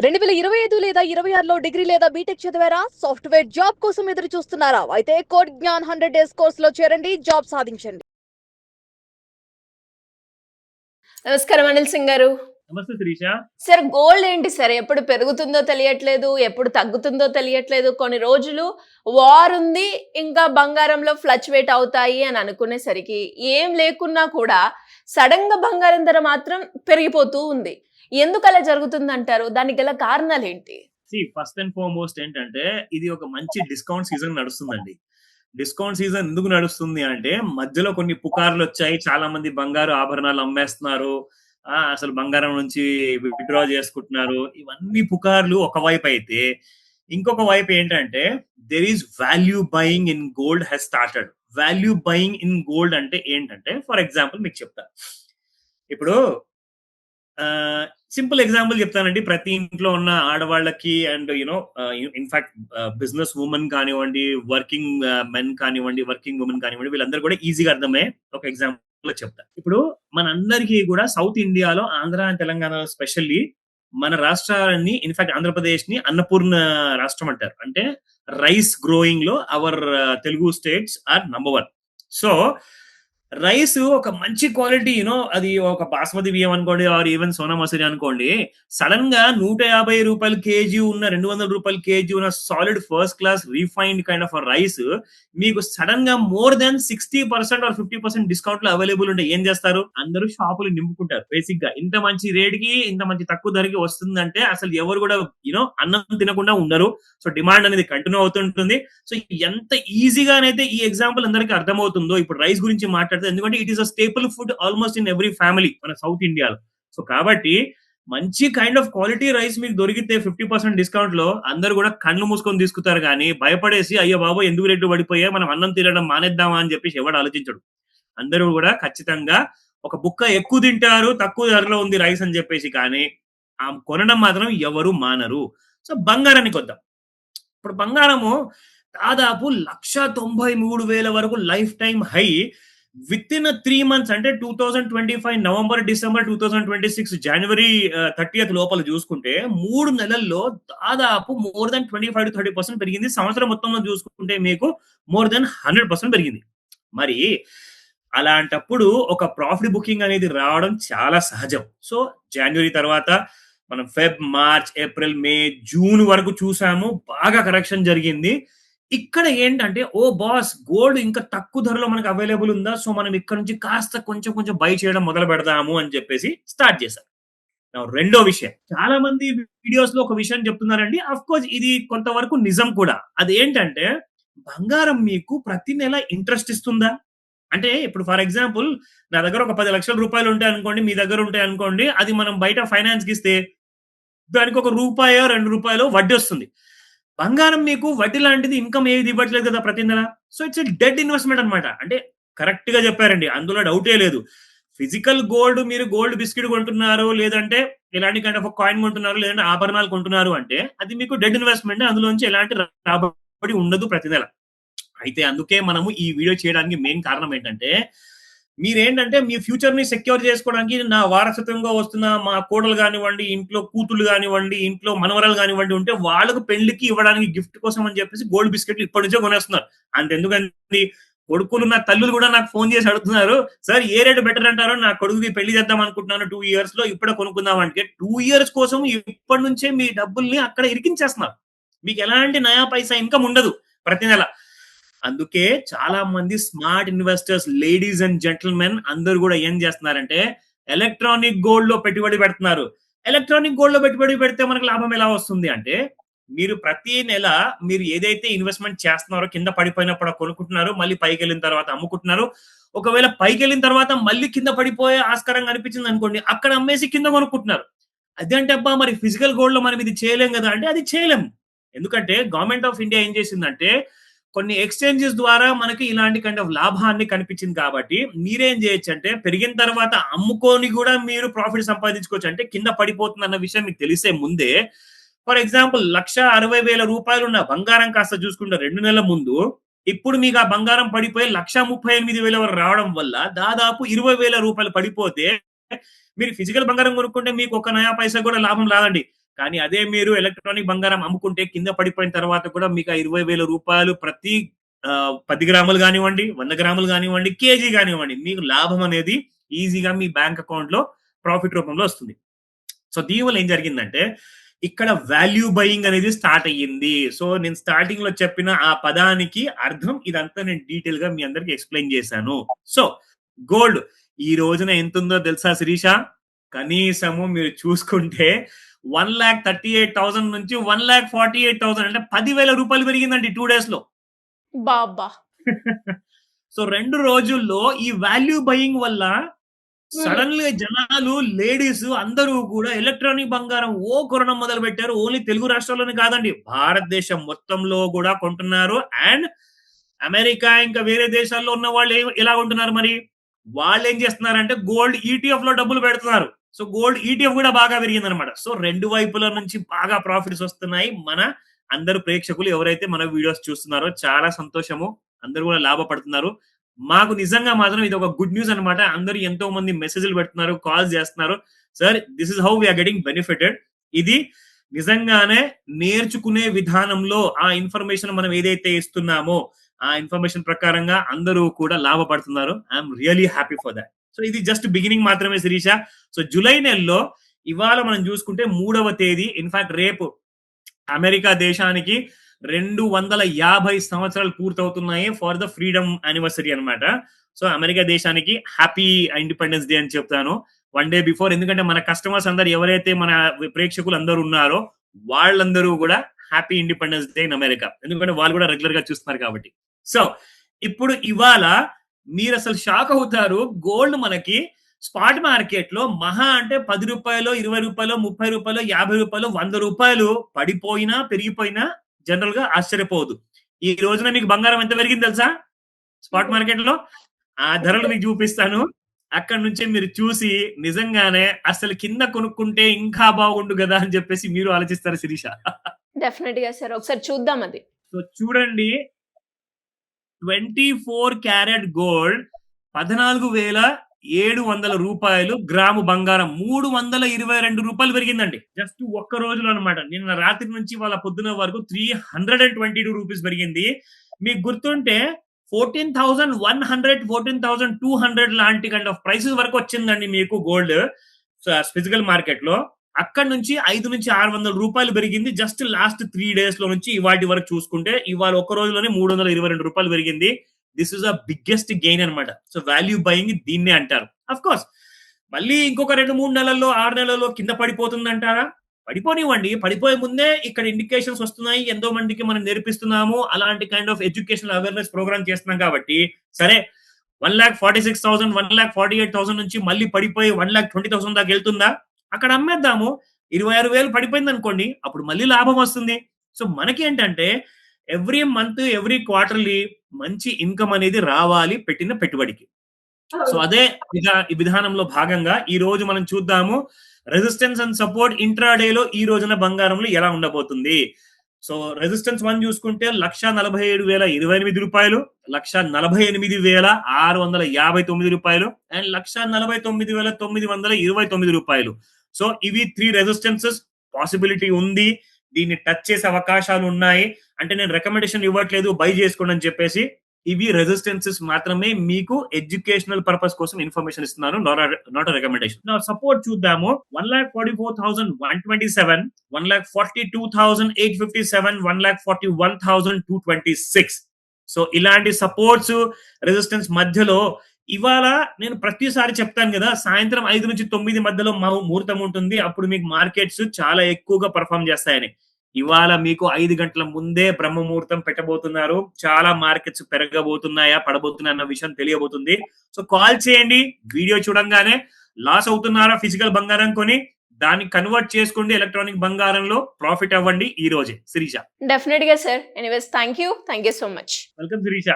2025 లేదా 26లో డిగ్రీ లేదా బీటెక్ చదివారా? సాఫ్ట్‌వేర్ జాబ్ కోసం ఎదురు చూస్తున్నారా? అయితే కోడ్ జ్ఞాన్ 100 డేస్ కోర్స్‌లో చేరండి. జాబ్ సాధించండి. నమస్కారం అనిల్ సింగ్ గారు. నమస్తే శిరీష. సార్ గోల్డ్ ఏంటి సార్? ఎప్పుడు పెరుగుతుందో తెలియట్లేదు, ఎప్పుడు తగ్గుతుందో తెలియట్లేదు. కొన్ని రోజులు వార్ ఉంది, ఇంకా బంగారంలో ఫ్లక్చుయేట్ అవుతాయి అని అనుకునేసరికి ఏం లేకున్నా కూడా సడెన్‌గా బంగారం ధర మాత్రం పెరిగిపోతూ ఉంది. ఎందుకలా జరుగుతుందంటారు? దానికి గల కారణాలేంటి? ఫస్ట్ అండ్ ఫార్మోస్ట్ ఏంటంటే ఇది ఒక మంచి డిస్కౌంట్ సీజన్ నడుస్తుందండి. డిస్కౌంట్ సీజన్ ఎందుకు నడుస్తుంది అంటే మధ్యలో కొన్ని పుకార్లు వచ్చాయి. చాలా మంది బంగారు ఆభరణాలు అమ్మేస్తున్నారు. అసలు బంగారం నుంచి విత్‌డ్రా చేసుకుంటున్నారు. ఇవన్నీ పుకార్లు ఒకవైపు అయితే, ఇంకొక వైపు ఏంటంటే there is value buying in gold has started. Value buying in gold అంటే ఏంటంటే, ఫర్ ఎగ్జాంపుల్ మీకు చెప్తా. ఇప్పుడు సింపుల్ ఎగ్జాంపుల్ చెప్తానండి. ప్రతి ఇంట్లో ఉన్న ఆడవాళ్ళకి అండ్ ఇన్ఫాక్ట్ బిజినెస్ ఉమెన్ కానివ్వండి, వర్కింగ్ మెన్ కానివ్వండి, వర్కింగ్ ఉమెన్ కానివ్వండి, వీళ్ళందరూ కూడా ఈజీగా అర్థమయ్యే ఒక ఎగ్జాంపుల్ చెప్తా. ఇప్పుడు మనందరికీ కూడా సౌత్ ఇండియాలో ఆంధ్ర అండ్ తెలంగాణ స్పెషల్లీ మన రాష్ట్రాన్ని, ఇన్ఫాక్ట్ ఆంధ్రప్రదేశ్ ని అన్నపూర్ణ రాష్ట్రం అంటారు. అంటే రైస్ గ్రోయింగ్ లో our Telugu states are number 1. So rice ఒక మంచి క్వాలిటీ అది ఒక బాస్మతి బియ్యం అనుకోండి, ఆర్ ఈవెన్ సోనా మసూరి అనుకోండి, సడన్ గా ₹150 కేజీ ఉన్న, ₹200 కేజీ ఉన్న solid first class refined kind of rice మీకు సడన్ గా మోర్ దెన్ 60% ఆర్ 50% డిస్కౌంట్ లో అవైలబుల్ ఉంటే ఏం చేస్తారు? అందరూ షాపులు నింపుకుంటారు. బేసిక్ గా ఇంత మంచి రేట్ కి, ఇంత మంచి తక్కువ ధరకి వస్తుందంటే అసలు ఎవరు కూడా అన్నం తినకుండా ఉండరు. సో డిమాండ్ అనేది కంటిన్యూ అవుతుంటుంది. సో ఎంత ఈజీగానైతే ఈ ఎగ్జాంపుల్ అందరికి అర్థమవుతుందో ఇప్పుడు రైస్ గురించి మాట్లాడితే, ఎందుకంటే it is a staple food almost in every family మన సౌత్ ఇండియాలో. సో కాబట్టి మంచి కైండ్ ఆఫ్ క్వాలిటీ రైస్ మీకు దొరికితే 50% డిస్కౌంట్ లో అందరూ కూడా కళ్ళు మూసుకొని తీసుకుంటారు, కానీ భయపడేసి అయ్యో బాబు ఎందుకు రేట్లు పడిపోయా, మనం అన్నం తినడం మానేద్దామా అని చెప్పేసి ఎవడు ఆలోచించడు. అందరూ కూడా ఖచ్చితంగా ఒక బుక్క ఎక్కువ తింటారు తక్కువ ధరలో ఉంది రైస్ అని చెప్పేసి, కానీ కొనడం మాత్రం ఎవరు మానరు. సో బంగారానికి వద్దాం. ఇప్పుడు బంగారము దాదాపు 1,93,000 వరకు life time high. With in 3 months అంటే 2025 నవంబర్, డిసెంబర్, 2026 జనవరి 30th లోపల చూసుకుంటే 3 నెలల్లో దాదాపు మోర్ దాన్ 25-30% పెరిగింది. సంవత్సరం మొత్తంలో చూసుకుంటే మీకు మోర్ దాన్ 100% పెరిగింది. మరి అలాంటప్పుడు ఒక ప్రాఫిట్ బుకింగ్ అనేది రావడం చాలా సహజం. సో జనవరి తర్వాత మనం ఫెబ్, మార్చ్, ఏప్రిల్, మే, జూన్ వరకు చూసాము, బాగా కరెక్షన్ జరిగింది. ఇక్కడ ఏంటంటే ఓ బాస్ గోల్డ్ ఇంకా తక్కువ ధరలో మనకు అవైలబుల్ ఉందా, సో మనం ఇక్కడ నుంచి కాస్త కొంచెం కొంచెం బై చేయడం మొదలు పెడదాము అని చెప్పేసి స్టార్ట్ చేశారు. రెండో విషయం, చాలా మంది వీడియోస్ లో ఒక విషయం చెప్తున్నారండి. అఫ్ కోర్స్ ఇది కొంతవరకు నిజం కూడా. అది ఏంటంటే బంగారం మీకు ప్రతి నెల ఇంట్రెస్ట్ ఇస్తుందా అంటే, ఇప్పుడు ఫర్ ఎగ్జాంపుల్ నా దగ్గర ఒక 10 లక్షల రూపాయలు ఉంటాయి అనుకోండి, మీ దగ్గర ఉంటాయి అనుకోండి, అది మనం బయట ఫైనాన్స్ కి ఇస్తే దానికి ఒక రూపాయో ₹2 వడ్డీ వస్తుంది. బంగారం మీకు వడ్డీ లాంటిది ఇన్కమ్ ఏది ఇవ్వట్లేదు కదా ప్రతి నెల. సో ఇట్స్ డెడ్ ఇన్వెస్ట్మెంట్ అనమాట. అంటే కరెక్ట్ గా చెప్పారండి, అందులో డౌటే లేదు. ఫిజికల్ గోల్డ్, మీరు గోల్డ్ బిస్కెట్ కొంటున్నారు, లేదంటే ఇలాంటి కైండ్ ఆఫ్ కాయిన్ కొంటున్నారు, లేదంటే ఆభరణాలు కొంటున్నారు అంటే అది మీకు డెడ్ ఇన్వెస్ట్మెంట్. అందులోంచి ఎలాంటి రాబడి ఉండదు ప్రతి నెల. అయితే అందుకే మనము ఈ వీడియో చేయడానికి మెయిన్ కారణం ఏంటంటే, మీరేంటంటే మీ ఫ్యూచర్ ని సెక్యూర్ చేసుకోవడానికి నా వారసత్వంగా వస్తున్న మా కోడలు కానివ్వండి, ఇంట్లో కూతుళ్ళు కానివ్వండి, ఇంట్లో మనవరాలు కానివ్వండి ఉంటే వాళ్ళకు పెళ్లికి ఇవ్వడానికి గిఫ్ట్ కోసం అని చెప్పేసి గోల్డ్ బిస్కెట్లు ఇప్పటి నుంచే కొనేస్తున్నారు. అంతెందుకండి, కొడుకులు నా తల్లులు కూడా నాకు ఫోన్ చేసి అడుగుతున్నారు, సార్ ఏ రేటు బెటర్ అంటారో, నా కొడుకుకి పెళ్లి చేద్దాం అనుకుంటున్నాను 2 years లో, ఇప్పుడే కొనుక్కుందాం అంటే 2 years కోసం ఇప్పటి నుంచే మీ డబ్బుల్ని అక్కడ ఇరికించేస్తున్నారు. మీకు ఎలాంటి నయా పైసా ఇన్కమ్ ఉండదు ప్రతి నెల. అందుకే చాలా మంది smart investors, ladies and gentlemen అందరూ కూడా ఏం చేస్తున్నారంటే ఎలక్ట్రానిక్ గోల్డ్ లో పెట్టుబడి పెడుతున్నారు. ఎలక్ట్రానిక్ గోల్డ్ లో పెట్టుబడి పెడితే మనకు లాభం ఎలా వస్తుంది అంటే, మీరు ప్రతి నెల మీరు ఏదైతే ఇన్వెస్ట్మెంట్ చేస్తున్నారో కింద పడిపోయినప్పుడు కొనుక్కుంటున్నారు, మళ్ళీ పైకి వెళ్ళిన తర్వాత అమ్ముకుంటున్నారు. ఒకవేళ పైకి వెళ్ళిన తర్వాత మళ్ళీ కింద పడిపోయే ఆస్కారంగా అనిపించింది అనుకోండి, అక్కడ అమ్మేసి కింద కొనుక్కుంటున్నారు. అదేంటే అబ్బా మరి ఫిజికల్ గోల్డ్ లో మనం ఇది చేయలేం కదా అంటే, అది చేయలేం. ఎందుకంటే గవర్నమెంట్ ఆఫ్ ఇండియా ఏం చేసిందంటే కొన్ని ఎక్స్చేంజెస్ ద్వారా మనకి ఇలాంటి కైండ్ ఆఫ్ లాభాన్ని కనిపించింది. కాబట్టి మీరేం చేయొచ్చు అంటే, పెరిగిన తర్వాత అమ్ముకొని కూడా మీరు ప్రాఫిట్ సంపాదించుకోవచ్చు. అంటే కింద పడిపోతుంది అన్న విషయం మీకు తెలిసే ముందే, ఫర్ ఎగ్జాంపుల్ ₹1,60,000 ఉన్న బంగారం కాస్త చూసుకుంటే 2 నెలల ముందు, ఇప్పుడు మీకు ఆ బంగారం పడిపోయి ₹1,38,000 వరకు రావడం వల్ల దాదాపు ₹20,000 పడిపోతే, మీరు ఫిజికల్ బంగారం కొనుక్కుంటే మీకు ఒక నయా పైసా కూడా లాభం రాదండి. కానీ అదే మీరు ఎలక్ట్రానిక్ బంగారం అమ్ముకుంటే కింద పడిపోయిన తర్వాత కూడా మీకు 20,000 రూపాయలు ప్రతి 10 గ్రాములు కానివ్వండి, 100 గ్రాములు కానివ్వండి, కేజీ కానివ్వండి, మీకు లాభం అనేది ఈజీగా మీ బ్యాంక్ అకౌంట్ లో ప్రాఫిట్ రూపంలో వస్తుంది. సో దీనివల్ల ఏం జరిగిందంటే ఇక్కడ వాల్యూ బయింగ్ అనేది స్టార్ట్ అయ్యింది. సో నేను స్టార్టింగ్ లో చెప్పిన ఆ పదానికి అర్థం ఇదంతా నేను డీటెయిల్ గా మీ అందరికి ఎక్స్ప్లెయిన్ చేశాను. సో గోల్డ్ ఈ రోజున ఎంత ఉందో తెలుసా శిరీష? కనీసము మీరు చూసుకుంటే 1,38,000 నుంచి 1,48,000 అంటే 10,000 రూపాయలు పెరిగిందండి 2 days లో. బాబా సో 2 రోజుల్లో ఈ వాల్యూ బయింగ్ వల్ల సడన్ గా జనాలు, లేడీస్ అందరూ కూడా ఎలక్ట్రానిక్ బంగారం కొనడం మొదలు పెట్టారు. ఓన్లీ తెలుగు రాష్ట్రాల్లోనే కాదండి, భారతదేశం మొత్తంలో కూడా కొంటున్నారు. అండ్ అమెరికా ఇంకా వేరే దేశాల్లో ఉన్న వాళ్ళు ఎలా కొంటున్నారు మరి? వాళ్ళు ఏం చేస్తున్నారంటే గోల్డ్ ఈటీఎఫ్ లో డబ్బులు పెడుతున్నారు. సో గోల్డ్ ఈటీఎఫ్ కూడా బాగా పెరిగింది అనమాట. సో 2 వైపుల నుంచి బాగా ప్రాఫిట్స్ వస్తున్నాయి. మన అందరు ప్రేక్షకులు ఎవరైతే మన వీడియోస్ చూస్తున్నారో చాలా సంతోషము, అందరూ కూడా లాభపడుతున్నారు. మాకు నిజంగా మాత్రం ఇది ఒక గుడ్ న్యూస్ అనమాట. అందరూ ఎంతో మంది మెసేజ్లు పెడుతున్నారు, కాల్స్ చేస్తున్నారు. Sir this is how we are getting benefited. ఇది నిజంగానే నేర్చుకునే విధానంలో ఆ ఇన్ఫర్మేషన్ మనం ఏదైతే ఇస్తున్నామో ఆ ఇన్ఫర్మేషన్ ప్రకారంగా అందరూ కూడా లాభపడుతున్నారు. I'm really happy for that. So ఇది జస్ట్ బిగినింగ్ మాత్రమే శిరీష. సో జూలై నెలలో ఇవాళ మనం చూసుకుంటే 3వ తేదీ, ఇన్ఫాక్ట్ రేపు అమెరికా దేశానికి 250 సంవత్సరాలు పూర్తవుతున్నాయి ఫర్ ద ఫ్రీడమ్ యానివర్సరీ అన్నమాట. సో అమెరికా దేశానికి హ్యాపీ ఇండిపెండెన్స్ డే అని చెప్తాను 1 day బిఫోర్. ఎందుకంటే మన కస్టమర్స్ అందరు ఎవరైతే మన ప్రేక్షకులు అందరూ ఉన్నారో వాళ్ళందరూ కూడా happy independence day in America, ఎందుకంటే వాళ్ళు కూడా రెగ్యులర్ గా చూస్తున్నారు కాబట్టి. సో ఇప్పుడు ఇవాళ మీరు అసలు షాక్ అవుతారు. గోల్డ్ మనకి స్పాట్ మార్కెట్ లో మహా అంటే 10 రూపాయలు, 20 రూపాయలు, 30 రూపాయలు, 50 రూపాయలు, 100 రూపాయలు పడిపోయినా పెరిగిపోయినా జనరల్ గా ఆశ్చర్యపోవద్దు. ఈ రోజున మీకు బంగారం ఎంత పెరిగింది తెలుసా? స్పాట్ మార్కెట్ లో ఆ ధరలు మీకు చూపిస్తాను. అక్కడ నుంచే మీరు చూసి నిజంగానే అసలు కింద కొనుక్కుంటే ఇంకా బాగుండు కదా అని చెప్పేసి మీరు ఆలోచిస్తారు శిరీష. డెఫినెట్ గా సార్, ఒకసారి చూద్దాం అది. సో చూడండి, 24 క్యారెట్ గోల్డ్ 14,700 రూపాయలు గ్రాము బంగారం 322 రూపాయలు పెరిగిందండి. జస్ట్ ఒక్క రోజులో అనమాట. నిన్న రాత్రి నుంచి వాళ్ళ పొద్దున వరకు 322 రూపీస్ పెరిగింది. మీకు గుర్తుంటే 14,100, 14,200 లాంటి కైండ్ ఆఫ్ ప్రైసెస్ వరకు వచ్చిందండి మీకు గోల్డ్ ఫిజికల్ మార్కెట్ లో. అక్కడ నుంచి 500 నుంచి 600 రూపాయలు పెరిగింది జస్ట్ లాస్ట్ 3 days లో నుంచి ఇవాటి వరకు చూసుకుంటే. ఇవాళ ఒక్క రోజులోనే 322 రూపాయలు పెరిగింది. This is a biggest gain అనమాట. సో వాల్యూ బయింగ్ దీన్నే అంటారు. అఫ్ కోర్స్ మళ్ళీ ఇంకొక 2-3 నెలల్లో 6 నెలల్లో కింద పడిపోతుంది అంటారా? పడిపోనివ్వండి. పడిపోయే ముందే ఇక్కడ ఇండికేషన్స్ వస్తున్నాయి, ఎంతో మందికి మనం నేర్పిస్తున్నాము, అలాంటి kind of educational awareness program చేస్తున్నాం కాబట్టి సరే 1,46,000, 1,48,000 నుంచి మళ్ళీ పడిపోయి 1,20,000 దాకా వెళ్తుందా? అక్కడ అమ్మేద్దాము. 26,000 పడిపోయింది అనుకోండి, అప్పుడు మళ్ళీ లాభం వస్తుంది. సో మనకి ఏంటంటే ఎవ్రీ మంత్, ఎవ్రీ క్వార్టర్లీ మంచి ఇన్కమ్ అనేది రావాలి పెట్టిన పెట్టుబడికి. సో అదే విధానంలో భాగంగా ఈ రోజు మనం చూద్దాము రెసిస్టెన్స్ అండ్ సపోర్ట్ ఇంట్రాడేలో ఈ రోజున బంగారంలో ఎలా ఉండబోతుంది. సో రెసిస్టెన్స్ 1 చూసుకుంటే 1,47,028 రూపాయలు, 1,48,659 రూపాయలు అండ్ 1,49,929 రూపాయలు. సో ఇవి 3 రెసిస్టెన్సెస్. పాసిబిలిటీ ఉంది, దీన్ని టచ్ చేసే అవకాశాలు ఉన్నాయి. అంటే నేను రికమెండేషన్ ఇవ్వట్లేదు బై చేసుకోండి అని చెప్పేసి. ఇవి రెసిస్టెన్సెస్ మాత్రమే, మీకు ఎడ్యుకేషనల్ పర్పస్ కోసం ఇన్ఫర్మేషన్ ఇస్తున్నాను, నాట్ రికమెండేషన్. సపోర్ట్ చూద్దాము. 1,44,127, 1,42,857, 1,41,226. సో ఇలాంటి సపోర్ట్స్ రెసిస్టెన్స్ మధ్యలో ఇవాళ నేను ప్రతిసారి చెప్తాను కదా, సాయంత్రం 5 నుంచి 9 మధ్యలో ముహూర్తం ఉంటుంది. అప్పుడు మీకు మార్కెట్స్ చాలా ఎక్కువగా పర్ఫామ్ చేస్తాయని. ఇవాళ మీకు 5 గంటల ముందే బ్రహ్మ ముహూర్తం పెట్టబోతున్నారు. చాలా మార్కెట్స్ పెరగబోతున్నాయా పడబోతున్నాయా అన్న విషయం తెలియబోతుంది. సో కాల్ చేయండి. వీడియో చూడంగానే లాస్ అవుతున్నారా ఫిజికల్ బంగారం కొని, దాన్ని కన్వర్ట్ చేసుకోండి ఎలక్ట్రానిక్ బంగారంలో, ప్రాఫిట్ అవ్వండి ఈ రోజే. శిరీష డెఫినెట్ గా sir. Anyways thank you so much. Welcome Sirisha.